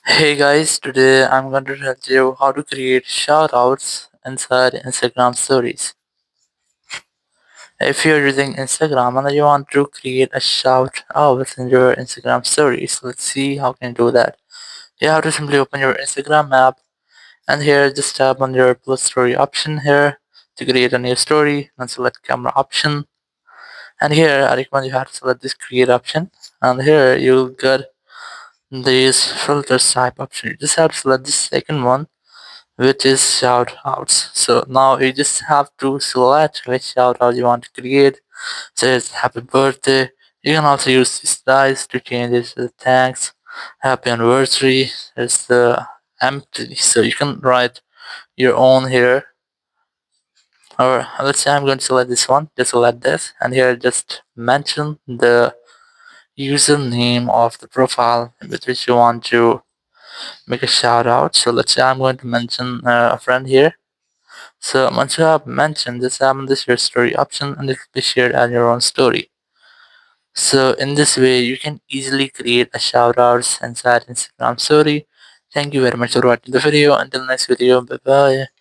Hey guys, today I'm going to tell you how to create shoutouts inside Instagram stories. If you're using Instagram and you want to create a shout out in your Instagram stories, let's see how can you do that. You have to simply open your Instagram app and here just tap on your plus story option here to create a new story and select camera option. And here I recommend you have to select this create option and here you'll get this filters type option. You just have to select the second one which is shout outs. So now you just have to select which shout out you want to create. So it's happy birthday. You can also use this dice to change it to the thanks. Happy anniversary. It's the empty. So you can write your own here. Or let's say I'm going to select this one. Just select this and here just mention the username of the profile with which you want to make a shout out. So let's say I'm going to mention a friend here. So once you have mentioned this, this your story option and it will be shared as your own story. So in this way, you can easily create a shout outs inside Instagram story. Thank you very much for watching the video. Until next video, bye bye.